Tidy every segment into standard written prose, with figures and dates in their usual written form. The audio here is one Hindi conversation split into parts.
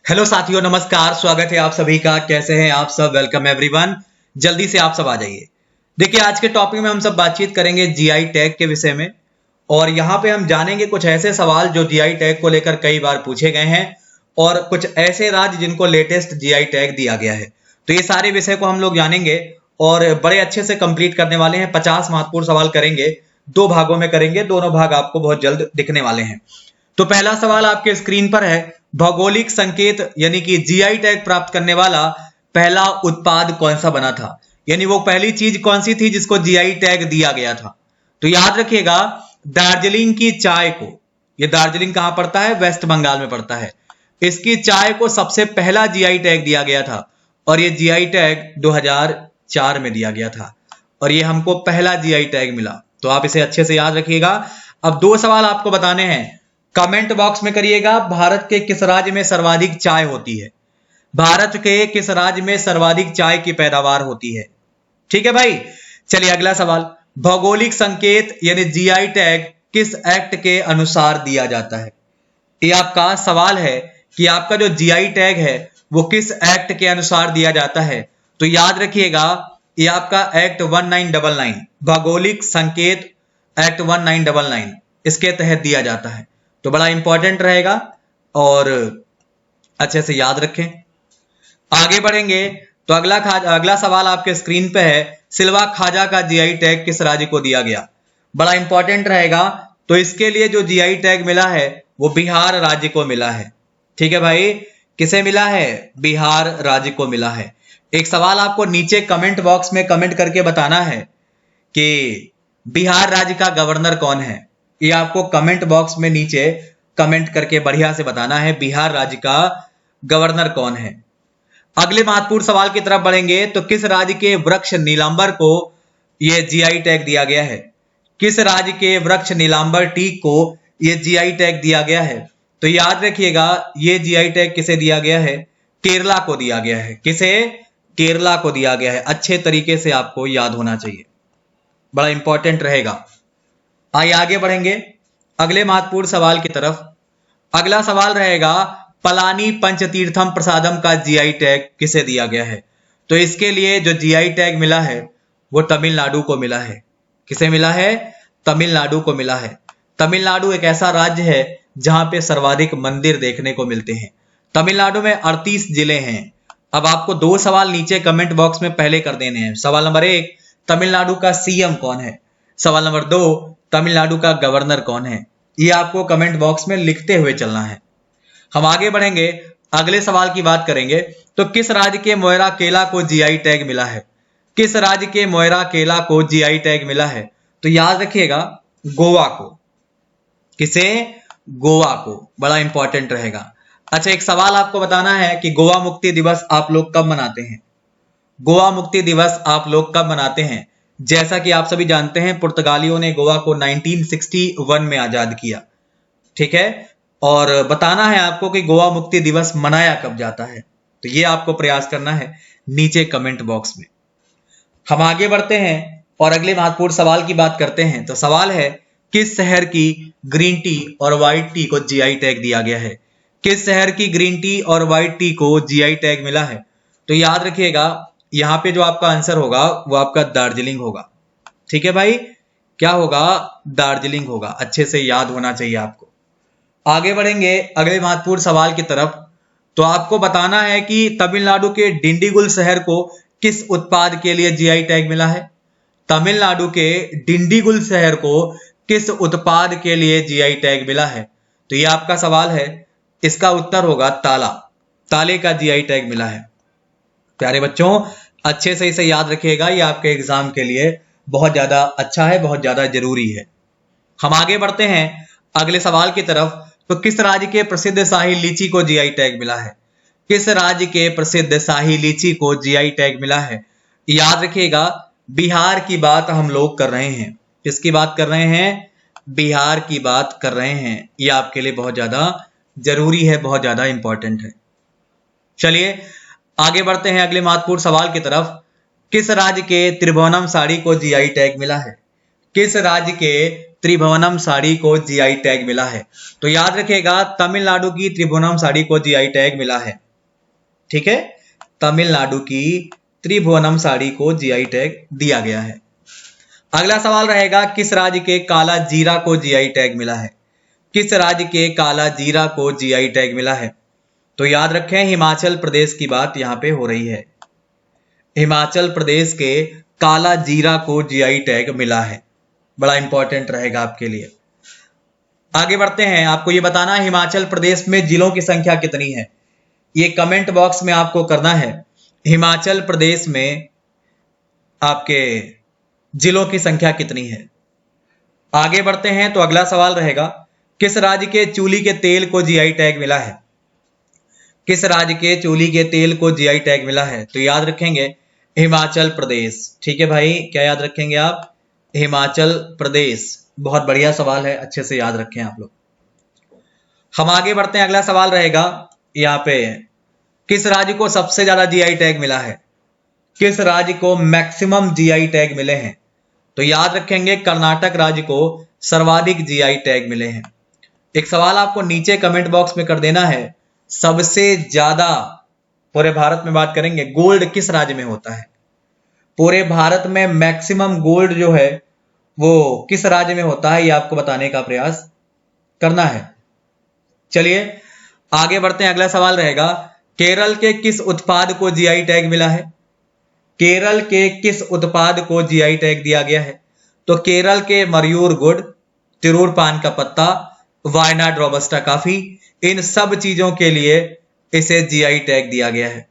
हेलो साथियों, नमस्कार। स्वागत है आप सभी का। कैसे हैं आप सब? Welcome everyone. जल्दी से आप सब आ जाइए। देखिए, आज के टॉपिक में हम सब बातचीत करेंगे जीआई टैग के विषय में, और यहाँ पे हम जानेंगे कुछ ऐसे सवाल जो जीआई टैग को लेकर कई बार पूछे गए हैं और कुछ ऐसे राज्य जिनको लेटेस्ट जीआई टैग दिया गया है। तो ये सारे विषय को हम लोग जानेंगे और बड़े अच्छे से कंप्लीट करने वाले हैं। 50 महत्वपूर्ण सवाल करेंगे, 2 भागों में करेंगे। दोनों भाग आपको बहुत जल्द दिखने वाले हैं। तो पहला सवाल आपके स्क्रीन पर है, भौगोलिक संकेत यानी कि जीआई टैग प्राप्त करने वाला पहला उत्पाद कौन सा बना था, यानी वो पहली चीज कौन सी थी जिसको जीआई टैग दिया गया था। तो याद रखिएगा, दार्जिलिंग की चाय को, ये दार्जिलिंग कहां पड़ता है? वेस्ट बंगाल में पड़ता है। इसकी चाय को सबसे पहला जीआई टैग दिया गया था और ये जीआई टैग 2004 में दिया गया था और ये हमको पहला जीआई टैग मिला। तो आप इसे अच्छे से याद रखिएगा। अब 2 सवाल आपको बताने हैं, कमेंट बॉक्स में करिएगा। भारत के किस राज्य में सर्वाधिक चाय होती है? भारत के किस राज्य में सर्वाधिक चाय की पैदावार होती है? ठीक है भाई। चलिए अगला सवाल, भौगोलिक संकेत यानी जीआई टैग किस एक्ट के अनुसार दिया जाता है? ये आपका सवाल है कि आपका जो जीआई टैग है वो किस एक्ट के अनुसार दिया जाता है। तो याद रखिएगा, ये आपका एक्ट 1999, भौगोलिक संकेत एक्ट 1999, इसके तहत दिया जाता है। तो बड़ा इंपॉर्टेंट रहेगा और अच्छे से याद रखें। आगे बढ़ेंगे तो अगला सवाल आपके स्क्रीन पे है, सिल्वा खाजा का जीआई टैग किस राज्य को दिया गया? बड़ा इंपॉर्टेंट रहेगा। तो इसके लिए जो जीआई टैग मिला है वो बिहार राज्य को मिला है। ठीक है भाई, किसे मिला है? बिहार राज्य को मिला है। एक सवाल आपको नीचे कमेंट बॉक्स में कमेंट करके बताना है कि बिहार राज्य का गवर्नर कौन है। ये आपको कमेंट बॉक्स में नीचे कमेंट करके बढ़िया से बताना है, बिहार राज्य का गवर्नर कौन है। अगले महत्वपूर्ण सवाल की तरफ बढ़ेंगे तो किस राज्य के वृक्ष नीलांबर को यह जीआई टैग दिया गया है? किस राज्य के वृक्ष नीलांबर टीक को यह जीआई टैग दिया गया है? तो याद रखिएगा, यह जीआई टैग किसे दिया गया है? केरला को दिया गया है। किसे? केरला को दिया गया है। अच्छे तरीके से आपको याद होना चाहिए, बड़ा इंपॉर्टेंट रहेगा। आइए आगे बढ़ेंगे अगले महत्वपूर्ण सवाल की तरफ। अगला सवाल रहेगा, पलानी पंचतीर्थम प्रसादम का जीआई टैग किसे दिया गया है? तो इसके लिए जो जीआई टैग मिला है वो तमिलनाडु को मिला है। किसे मिला है? तमिलनाडु को मिला है। तमिलनाडु एक ऐसा राज्य है जहां पे सर्वाधिक मंदिर देखने को मिलते हैं। तमिलनाडु में 38 जिले हैं। अब आपको 2 सवाल नीचे कमेंट बॉक्स में पहले कर देने हैं। सवाल नंबर 1, तमिलनाडु का सीएम कौन है? सवाल नंबर 2, तमिलनाडु का गवर्नर कौन है? ये आपको कमेंट बॉक्स में लिखते हुए चलना है। हम आगे बढ़ेंगे, अगले सवाल की बात करेंगे तो किस राज्य के मोयरा केला को जीआई टैग मिला है? किस राज्य के मोयरा केला को जीआई टैग मिला है? तो याद रखिएगा, गोवा को। किसे? गोवा को। बड़ा इंपॉर्टेंट रहेगा। अच्छा, एक सवाल आपको बताना है कि गोवा मुक्ति दिवस आप लोग कब मनाते हैं? गोवा मुक्ति दिवस आप लोग कब मनाते हैं? जैसा कि आप सभी जानते हैं, पुर्तगालियों ने गोवा को 1961 में आजाद किया। ठीक है, और बताना है आपको कि गोवा मुक्ति दिवस मनाया कब जाता है। तो ये आपको प्रयास करना है नीचे कमेंट बॉक्स में। हम आगे बढ़ते हैं और अगले महत्वपूर्ण सवाल की बात करते हैं। तो सवाल है, किस शहर की ग्रीन टी और व्हाइट टी को जीआई टैग दिया गया है? किस शहर की ग्रीन टी और व्हाइट टी को जीआई टैग मिला है? तो याद रखिएगा, यहां पे जो आपका आंसर होगा वो आपका दार्जिलिंग होगा। ठीक है भाई, क्या होगा? दार्जिलिंग होगा। अच्छे से याद होना चाहिए आपको। आगे बढ़ेंगे अगले महत्वपूर्ण सवाल की तरफ। तो आपको बताना है कि तमिलनाडु के डिंडीगुल शहर को किस उत्पाद के लिए जीआई टैग मिला है? तमिलनाडु के डिंडीगुल शहर को किस उत्पाद के लिए जीआई टैग मिला है? तो ये आपका सवाल है, इसका उत्तर होगा ताला। ताले का जीआई टैग मिला है। प्यारे बच्चों, अच्छे से इसे याद रखिएगा, ये आपके एग्जाम के लिए बहुत ज्यादा अच्छा है, बहुत ज्यादा जरूरी है। हम आगे बढ़ते हैं अगले सवाल की तरफ। तो किस राज्य के प्रसिद्ध शाही लीची को जीआई टैग मिला है? किस राज्य के प्रसिद्ध शाही लीची को जीआई टैग मिला है? याद रखिएगा, बिहार की बात हम लोग कर रहे हैं। किसकी बात कर रहे हैं? बिहार की बात कर रहे हैं। ये आपके लिए बहुत ज्यादा जरूरी है, बहुत ज्यादा इंपॉर्टेंट है। चलिए आगे बढ़ते हैं अगले महत्वपूर्ण सवाल की तरफ। किस राज्य के त्रिभुवनम साड़ी को जीआई टैग मिला है? किस राज्य के त्रिभुवनम साड़ी को जीआई टैग मिला है। तो याद रखिएगा तमिलनाडु की त्रिभुवनम साड़ी को जीआई टैग मिला है। ठीक है, तमिलनाडु की त्रिभुवनम साड़ी को जीआई टैग दिया गया है। अगला सवाल रहेगा किस राज्य के काला जीरा को जीआई टैग मिला है? किस राज्य के काला जीरा को जीआई टैग मिला है? तो याद रखें हिमाचल प्रदेश की बात यहां पे हो रही है। हिमाचल प्रदेश के काला जीरा को जीआई टैग मिला है। बड़ा इंपॉर्टेंट रहेगा आपके लिए। आगे बढ़ते हैं, आपको ये बताना है हिमाचल प्रदेश में जिलों की संख्या कितनी है। ये कमेंट बॉक्स में आपको करना है हिमाचल प्रदेश में आपके जिलों की संख्या कितनी है। आगे बढ़ते हैं तो अगला सवाल रहेगा किस राज्य के चूली के तेल को जीआई टैग मिला है? किस राज्य के चूली के तेल को जीआई टैग मिला है? तो याद रखेंगे हिमाचल प्रदेश। ठीक है भाई, क्या याद रखेंगे आप? हिमाचल प्रदेश। बहुत बढ़िया सवाल है, अच्छे से याद रखें आप लोग। हम आगे बढ़ते हैं, अगला सवाल रहेगा यहाँ पे किस राज्य को सबसे ज्यादा जीआई टैग मिला है? किस राज्य को मैक्सिमम जीआई टैग मिले हैं? तो याद रखेंगे कर्नाटक राज्य को सर्वाधिक जीआई टैग मिले हैं। एक सवाल आपको नीचे कमेंट बॉक्स में कर देना है, सबसे ज्यादा पूरे भारत में बात करेंगे गोल्ड किस राज्य में होता है? पूरे भारत में मैक्सिमम गोल्ड जो है वो किस राज्य में होता है, ये आपको बताने का प्रयास करना है। चलिए आगे बढ़ते हैं, अगला सवाल रहेगा केरल के किस उत्पाद को जीआई टैग मिला है? केरल के किस उत्पाद को जीआई टैग दिया गया है? तो केरल के मयूर गुड़, तिरूर पान का पत्ता, वायनाड रोबस्टा कॉफी, इन सब चीजों के लिए इसे जीआई टैग दिया गया है।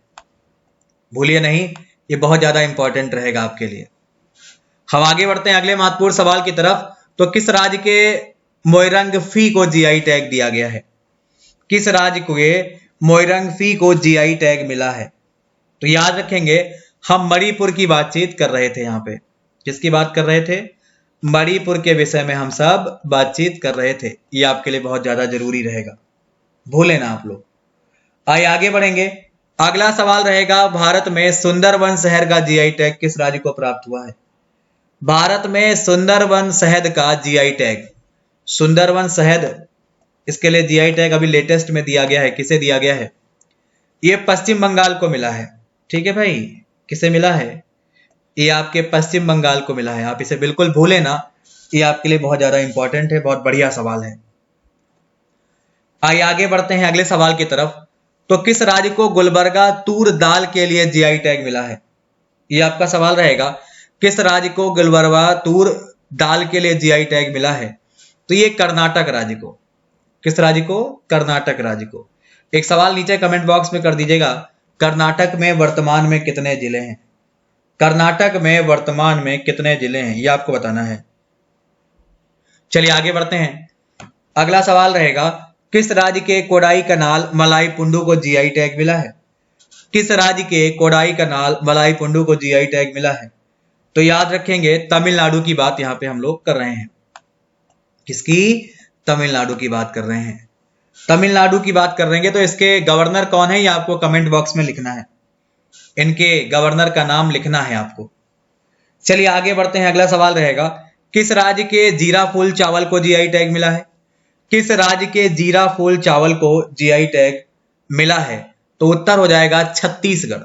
भूलिए नहीं, ये बहुत ज्यादा इंपॉर्टेंट रहेगा आपके लिए। हम आगे बढ़ते हैं अगले महत्वपूर्ण सवाल की तरफ। तो किस राज्य के मोइरंग फी को जीआई टैग दिया गया है? किस राज्य के मोइरंग फी को जीआई टैग मिला है? तो याद रखेंगे हम मणिपुर की बातचीत कर रहे थे। यहाँ पे किसकी बात कर रहे थे? मणिपुर के विषय में हम सब बातचीत कर रहे थे। ये आपके लिए बहुत ज्यादा जरूरी रहेगा, भूले ना आप लोग। आइए आगे बढ़ेंगे, अगला सवाल रहेगा भारत में सुंदरवन शहर का जीआई टैग किस राज्य को प्राप्त हुआ है? भारत में सुंदरवन शहद का जीआई टैग, सुंदरवन शहद, इसके लिए जीआई टैग अभी लेटेस्ट में दिया गया है। किसे दिया गया है? ये पश्चिम बंगाल को मिला है। ठीक है भाई, किसे मिला है? ये आपके पश्चिम बंगाल को मिला है। आप इसे बिल्कुल भूले ना, ये आपके लिए बहुत ज्यादा इंपॉर्टेंट है, बहुत बढ़िया सवाल है। आइए आगे बढ़ते हैं अगले सवाल की तरफ। तो किस राज्य को गुलबर्गा तूर दाल के लिए जीआई टैग मिला है? ये आपका सवाल रहेगा, किस राज्य को गुलबर्गा तूर दाल के लिए जीआई टैग मिला है? तो ये कर्नाटक राज्य को। किस राज्य को? कर्नाटक राज्य को। एक सवाल नीचे कमेंट बॉक्स में कर दीजिएगा, कर्नाटक में वर्तमान में कितने जिले हैं? कर्नाटक में वर्तमान में कितने जिले हैं, ये आपको बताना है। चलिए आगे बढ़ते हैं, अगला सवाल रहेगा किस राज्य के कोडाई कनाल मलाई पुंडू को जीआई टैग मिला है? किस राज्य के कोडाई कनाल मलाई पुंडू को जीआई टैग मिला है? तो याद रखेंगे तमिलनाडु की बात यहां पे हम लोग कर रहे हैं। किसकी? तमिलनाडु की बात कर रहे हैं। तमिलनाडु की बात कर रहे हैं तो इसके गवर्नर कौन है ये आपको कमेंट बॉक्स में लिखना है। इनके गवर्नर का नाम लिखना है आपको। चलिए आगे बढ़ते हैं, अगला सवाल रहेगा किस राज्य के जीरा फूल चावल को जीआई टैग मिला है? किस राज्य के जीरा फूल चावल को जीआई टैग मिला है? तो उत्तर हो जाएगा छत्तीसगढ़।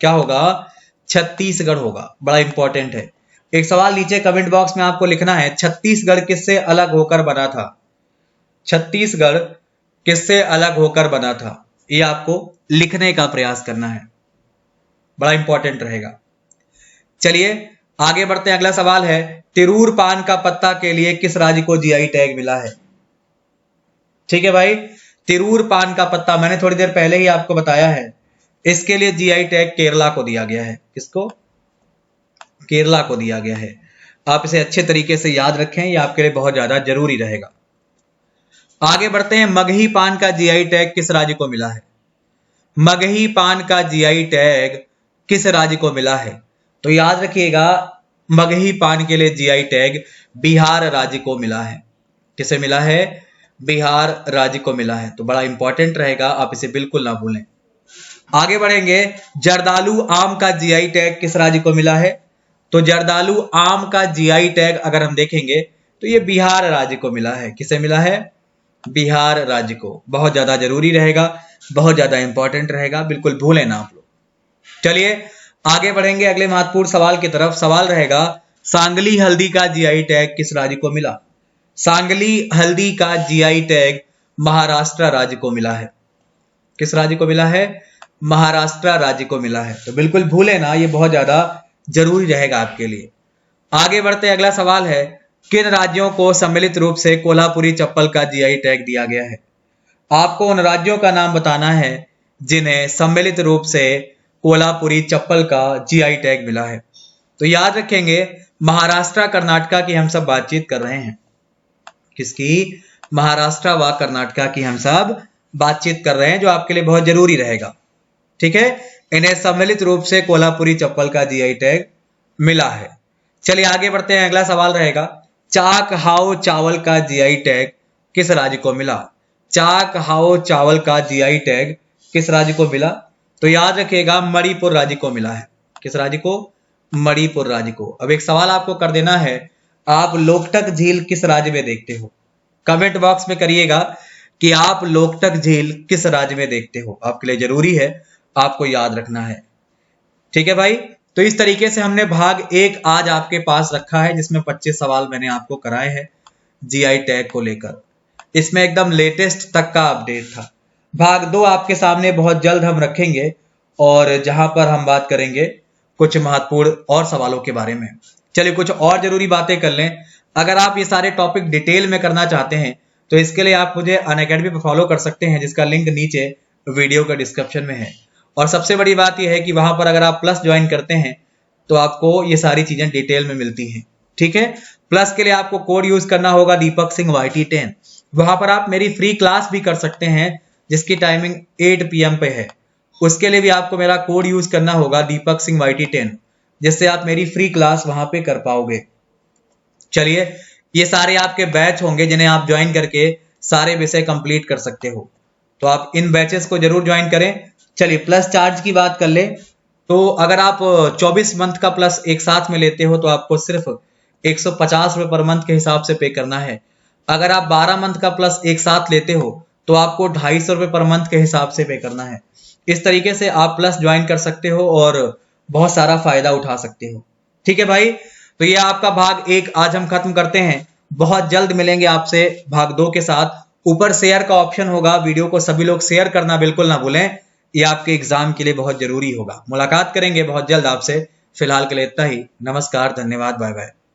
क्या होगा? छत्तीसगढ़ होगा। बड़ा इंपॉर्टेंट है। एक सवाल नीचे कमेंट बॉक्स में आपको लिखना है, छत्तीसगढ़ किससे अलग होकर बना था? छत्तीसगढ़ किससे अलग होकर बना था? ये आपको लिखने का प्रयास करना है, बड़ा इंपॉर्टेंट रहेगा। चलिए आगे बढ़ते हैं, अगला सवाल है तिरूर पान का पत्ता के लिए किस राज्य को जीआई टैग मिला है? ठीक है भाई, तिरूर पान का पत्ता मैंने थोड़ी देर पहले ही आपको बताया है, इसके लिए जीआई टैग केरला को दिया गया है। किसको? केरला को दिया गया है। आप इसे अच्छे तरीके से याद रखें, यह आपके लिए बहुत ज्यादा जरूरी रहेगा। आगे बढ़ते हैं, मगही पान का जीआई टैग किस राज्य को मिला है? मगही पान का जीआई टैग किस राज्य को मिला है? तो याद रखिएगा मगही पान के लिए जीआई टैग बिहार राज्य को मिला है। किसे मिला है? बिहार राज्य को मिला है। तो बड़ा इंपॉर्टेंट रहेगा, आप इसे बिल्कुल ना भूलें। आगे बढ़ेंगे, जर्दालू आम का जीआई टैग किस राज्य को मिला है? तो जर्दालू आम का जीआई टैग अगर हम देखेंगे तो ये बिहार राज्य को मिला है। किसे मिला है? बिहार राज्य को। बहुत ज्यादा जरूरी रहेगा, बहुत ज्यादा इंपॉर्टेंट रहेगा, बिल्कुल भूलें ना आप लोग। चलिए आगे बढ़ेंगे अगले महत्वपूर्ण सवाल की तरफ। सवाल रहेगा, सांगली हल्दी का जीआई टैग किस राज्य को मिला? सांगली हल्दी का जीआई टैग महाराष्ट्र राज्य को मिला है। किस राज्य को मिला है? महाराष्ट्र राज्य को मिला है। तो बिल्कुल भूले ना, ये बहुत ज्यादा जरूरी रहेगा आपके लिए। आगे बढ़ते अगला सवाल है, किन राज्यों को सम्मिलित रूप से कोल्हापुरी चप्पल का जीआई टैग दिया गया है? आपको उन राज्यों का नाम बताना है जिन्हें सम्मिलित रूप से कोल्हापुरी चप्पल का जीआई टैग मिला है। तो याद रखेंगे, महाराष्ट्र कर्नाटका की हम सब बातचीत कर रहे हैं। किसकी? महाराष्ट्र व कर्नाटका की हम सब बातचीत कर रहे हैं, जो आपके लिए बहुत जरूरी रहेगा। ठीक है, इन्हें सम्मिलित रूप से कोल्हापुरी चप्पल का जीआई टैग मिला है। चलिए आगे बढ़ते हैं। अगला सवाल रहेगा, चाक हाओ चावल का जीआई टैग किस राज्य को मिला? चाक हाओ चावल का जीआई टैग किस राज्य को मिला? तो याद रखिएगा, मणिपुर राज्य को मिला है। किस राज्य को? मणिपुर राज्य को। अब एक सवाल आपको कर देना है, आप लोकटक झील किस राज्य में देखते हो? कमेंट बॉक्स में करिएगा कि आप लोकटक झील किस राज्य में देखते हो। आपके लिए जरूरी है, आपको याद रखना है। ठीक है भाई, तो इस तरीके से हमने भाग 1 आज आपके पास रखा है, जिसमें 25 सवाल मैंने आपको कराए हैं जीआई टैग को लेकर। इसमें एकदम लेटेस्ट तक का अपडेट था। भाग 2 आपके सामने बहुत जल्द हम रखेंगे, और जहां पर हम बात करेंगे कुछ महत्वपूर्ण और सवालों के बारे में। चलिए कुछ और जरूरी बातें कर लें। अगर आप ये सारे टॉपिक डिटेल में करना चाहते हैं तो इसके लिए आप मुझे अनअकैडमी पर फॉलो कर सकते हैं, जिसका लिंक नीचे वीडियो का डिस्क्रिप्शन में है। और सबसे बड़ी बात यह है कि वहां पर अगर आप प्लस ज्वाइन करते हैं तो आपको ये सारी चीजें डिटेल में मिलती हैं। ठीक है, प्लस के लिए आपको कोड यूज करना होगा दीपक सिंह YT10। वहां पर आप मेरी फ्री क्लास भी कर सकते हैं, जिसकी टाइमिंग 8 PM पे है। उसके लिए भी आपको मेरा कोड यूज करना होगा दीपक सिंह YT10, जिससे आप मेरी फ्री क्लास वहां पे कर पाओगे। चलिए, ये सारे आपके बैच होंगे जिन्हें आप ज्वाइन करके सारे विषय कंप्लीट कर सकते हो, तो आप इन बैचेस को जरूर ज्वाइन करें। चलिए प्लस चार्ज की बात कर ले, तो अगर आप 24 मंथ का प्लस एक साथ में लेते हो तो आपको सिर्फ 150 रुपए पर मंथ के हिसाब से पे करना है। अगर आप 12 मंथ का प्लस एक साथ लेते हो तो आपको 250 रुपए पर मंथ के हिसाब से पे करना है। इस तरीके से आप प्लस ज्वाइन कर सकते हो और बहुत सारा फायदा उठा सकते हो। ठीक है भाई, तो ये आपका भाग 1 आज हम खत्म करते हैं। बहुत जल्द मिलेंगे आपसे भाग 2 के साथ। ऊपर शेयर का ऑप्शन होगा, वीडियो को सभी लोग शेयर करना बिल्कुल ना भूलें, ये आपके एग्जाम के लिए बहुत जरूरी होगा। मुलाकात करेंगे बहुत जल्द आपसे। फिलहाल के लिए इतना ही। नमस्कार, धन्यवाद, बाय बाय।